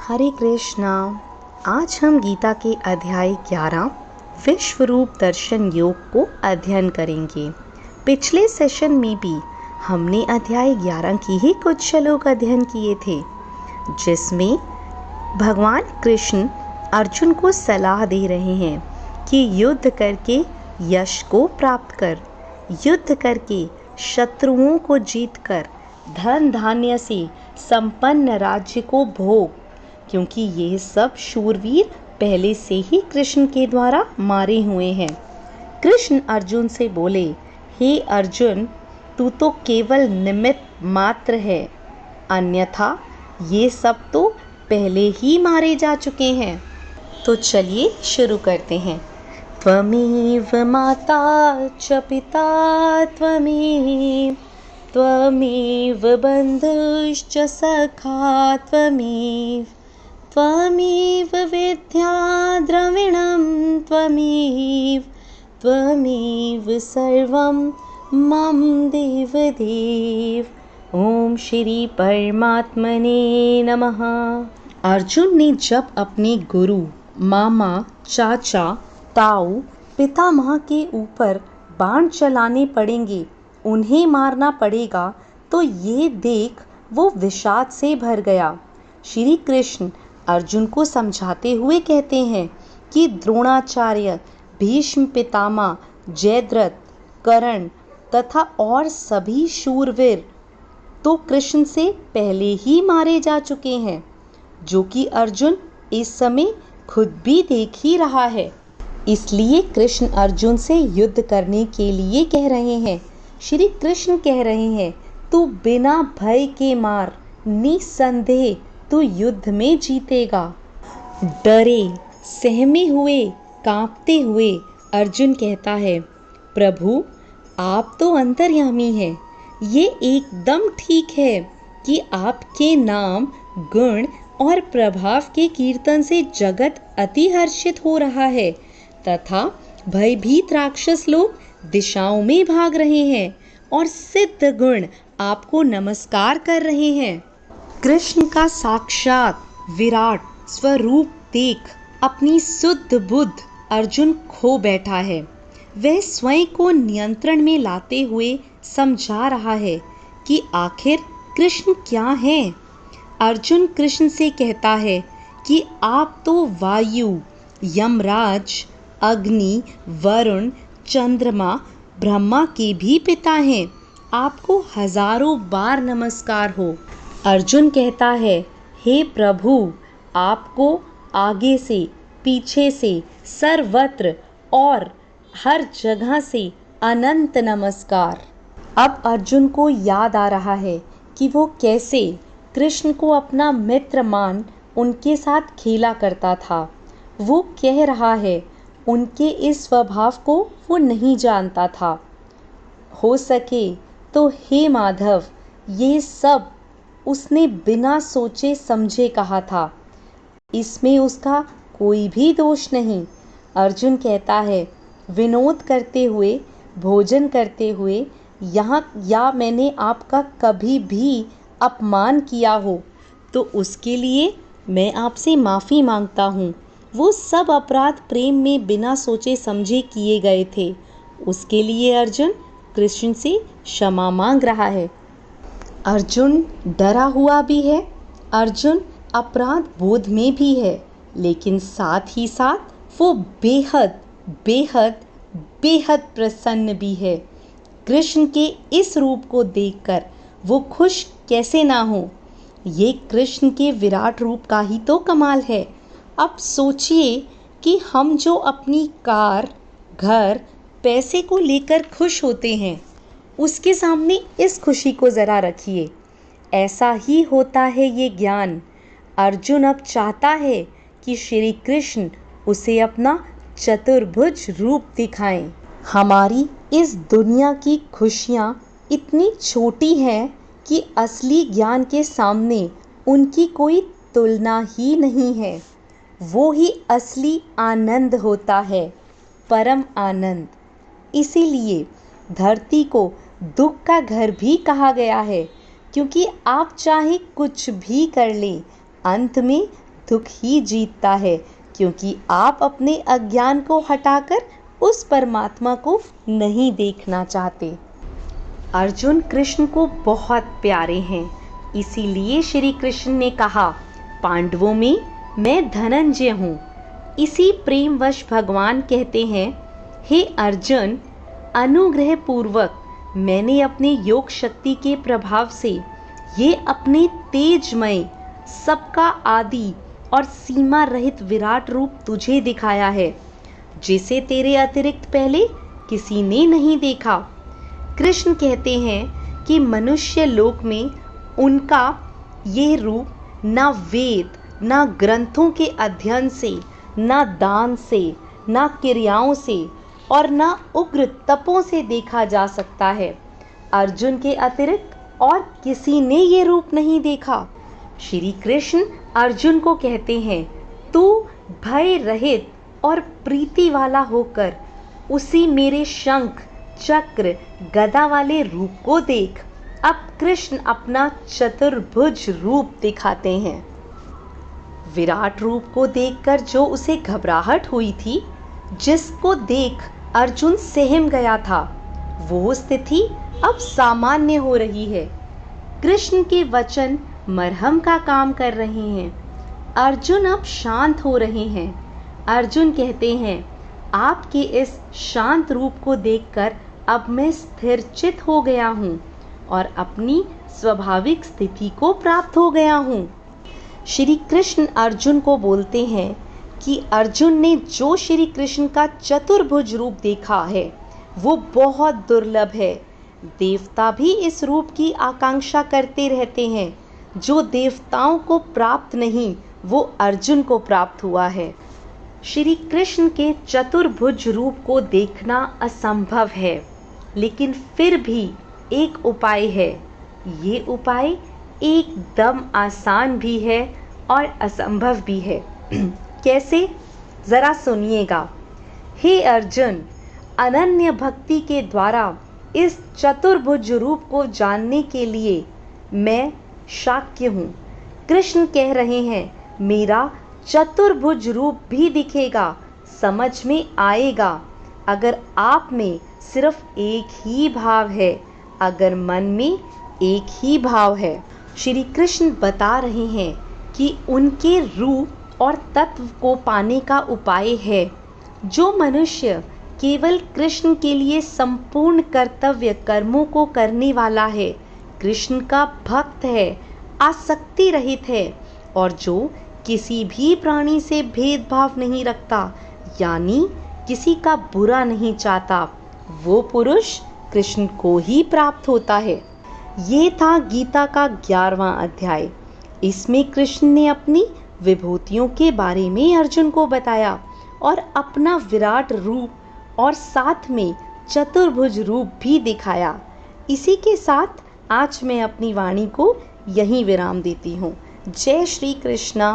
हरे कृष्णा। आज हम गीता के अध्याय 11 विश्व रूप दर्शन योग को अध्ययन करेंगे। पिछले सेशन में भी हमने अध्याय 11 की ही कुछ श्लोक अध्ययन किए थे, जिसमें भगवान कृष्ण अर्जुन को सलाह दे रहे हैं कि युद्ध करके यश को प्राप्त कर, युद्ध करके शत्रुओं को जीतकर धन धान्य से संपन्न राज्य को भोग, क्योंकि ये सब शूरवीर पहले से ही कृष्ण के द्वारा मारे हुए हैं। कृष्ण अर्जुन से बोले, हे अर्जुन, तू तो केवल निमित्त मात्र है, अन्यथा ये सब तो पहले ही मारे जा चुके हैं। तो चलिए शुरू करते हैं। त्वमेव माता च पिता त्वमेव बन्धुश्च सखा त्वमेव विद्या द्रविणं त्वमेव सर्वं मम देवदेव। ओम श्री परमात्मने नमः। अर्जुन ने जब अपने गुरु, मामा, चाचा, ताऊ, पितामह के ऊपर बाण चलाने पड़ेंगे, उन्हें मारना पड़ेगा, तो ये देख वो विषाद से भर गया। श्री कृष्ण अर्जुन को समझाते हुए कहते हैं कि द्रोणाचार्य, भीष्म पितामह, जयद्रथ, कर्ण तथा और सभी शूरवीर तो कृष्ण से पहले ही मारे जा चुके हैं, जो कि अर्जुन इस समय खुद भी देख ही रहा है। इसलिए कृष्ण अर्जुन से युद्ध करने के लिए कह रहे हैं। श्री कृष्ण कह रहे हैं, तू बिना भय के मार, निसंदेह तू युद्ध में जीतेगा। डरे, सहमे हुए, कांपते हुए अर्जुन कहता है, प्रभु आप तो अंतर्यामी हैं। ये एकदम ठीक है कि आपके नाम, गुण और प्रभाव के कीर्तन से जगत अति हर्षित हो रहा है तथा भयभीत राक्षस लोग दिशाओं में भाग रहे हैं और सिद्ध गुण आपको नमस्कार कर रहे हैं। कृष्ण का साक्षात विराट स्वरूप देख अपनी शुद्ध बुद्ध अर्जुन खो बैठा है। वह स्वयं को नियंत्रण में लाते हुए समझा रहा है कि आखिर कृष्ण क्या है। अर्जुन कृष्ण से कहता है कि आप तो वायु, यमराज, अग्नि, वरुण, चंद्रमा, ब्रह्मा के भी पिता हैं। आपको हजारों बार नमस्कार हो। अर्जुन कहता है, हे प्रभु, आपको आगे से, पीछे से, सर्वत्र और हर जगह से अनंत नमस्कार। अब अर्जुन को याद आ रहा है कि वो कैसे कृष्ण को अपना मित्र मान उनके साथ खेला करता था। वो कह रहा है, उनके इस स्वभाव को वो नहीं जानता था। हो सके तो हे माधव, ये सब उसने बिना सोचे समझे कहा था, इसमें उसका कोई भी दोष नहीं। अर्जुन कहता है, विनोद करते हुए, भोजन करते हुए यहाँ या मैंने आपका कभी भी अपमान किया हो तो उसके लिए मैं आपसे माफ़ी मांगता हूँ। वो सब अपराध प्रेम में बिना सोचे समझे किए गए थे। उसके लिए अर्जुन कृष्ण से क्षमा मांग रहा है। अर्जुन डरा हुआ भी है, अर्जुन अपराध बोध में भी है, लेकिन साथ ही साथ वो बेहद बेहद बेहद प्रसन्न भी है। कृष्ण के इस रूप को देखकर वो खुश कैसे ना हो। ये कृष्ण के विराट रूप का ही तो कमाल है। अब सोचिए कि हम जो अपनी कार, घर, पैसे को लेकर खुश होते हैं, उसके सामने इस खुशी को ज़रा रखिए। ऐसा ही होता है ये ज्ञान। अर्जुन अब चाहता है कि श्री कृष्ण उसे अपना चतुर्भुज रूप दिखाएं। हमारी इस दुनिया की खुशियाँ इतनी छोटी हैं कि असली ज्ञान के सामने उनकी कोई तुलना ही नहीं है। वो ही असली आनंद होता है, परम आनंद। इसीलिए धरती को दुख का घर भी कहा गया है, क्योंकि आप चाहे कुछ भी कर लें, अंत में दुख ही जीतता है, क्योंकि आप अपने अज्ञान को हटाकर उस परमात्मा को नहीं देखना चाहते। अर्जुन कृष्ण को बहुत प्यारे हैं, इसीलिए श्री कृष्ण ने कहा, पांडवों में मैं धनंजय हूँ। इसी प्रेमवश भगवान कहते हैं, हे अर्जुन, अनुग्रह पूर्वक मैंने अपने योग शक्ति के प्रभाव से ये अपने तेजमय, सबका आदि और सीमा रहित विराट रूप तुझे दिखाया है, जिसे तेरे अतिरिक्त पहले किसी ने नहीं देखा। कृष्ण कहते हैं कि मनुष्य लोक में उनका ये रूप ना वेद, ना ग्रंथों के अध्ययन से, ना दान से, ना क्रियाओं से और ना उग्र तपों से देखा जा सकता है। अर्जुन के अतिरिक्त और किसी ने ये रूप नहीं देखा। श्री कृष्ण अर्जुन को कहते हैं, तू भय रहित और प्रीति वाला होकर उसी मेरे शंख, चक्र, गदा वाले रूप को देख। अब कृष्ण अपना चतुर्भुज रूप दिखाते हैं। विराट रूप को देखकर जो उसे घबराहट हुई थी, जिसको देख अर्जुन सहम गया था, वो स्थिति अब सामान्य हो रही है। कृष्ण के वचन मरहम का काम कर रहे हैं। अर्जुन अब शांत हो रहे हैं। अर्जुन कहते हैं, आपके इस शांत रूप को देखकर अब मैं स्थिरचित हो गया हूँ और अपनी स्वाभाविक स्थिति को प्राप्त हो गया हूँ। श्री कृष्ण अर्जुन को बोलते हैं कि अर्जुन ने जो श्री कृष्ण का चतुर्भुज रूप देखा है, वो बहुत दुर्लभ है। देवता भी इस रूप की आकांक्षा करते रहते हैं। जो देवताओं को प्राप्त नहीं, वो अर्जुन को प्राप्त हुआ है। श्री कृष्ण के चतुर्भुज रूप को देखना असंभव है, लेकिन फिर भी एक उपाय है। ये उपाय एकदम आसान भी है और असंभव भी है। कैसे? जरा सुनिएगा। हे अर्जुन, अनन्य भक्ति के द्वारा इस चतुर्भुज रूप को जानने के लिए मैं शाक्य हूँ। कृष्ण कह रहे हैं, मेरा चतुर्भुज रूप भी दिखेगा, समझ में आएगा, अगर आप में सिर्फ एक ही भाव है, अगर मन में एक ही भाव है। श्री कृष्ण बता रहे हैं कि उनके रूप और तत्व को पाने का उपाय है। जो मनुष्य केवल कृष्ण के लिए संपूर्ण कर्तव्य कर्मों को करने वाला है, कृष्ण का भक्त है, आसक्ति रहित है और जो किसी भी प्राणी से भेदभाव नहीं रखता, यानी किसी का बुरा नहीं चाहता, वो पुरुष कृष्ण को ही प्राप्त होता है। ये था गीता का 11वां अध्याय। इसमें कृष्ण ने अपनी विभूतियों के बारे में अर्जुन को बताया और अपना विराट रूप और साथ में चतुर्भुज रूप भी दिखाया। इसी के साथ आज मैं अपनी वाणी को यहीं विराम देती हूँ। जय श्री कृष्ण।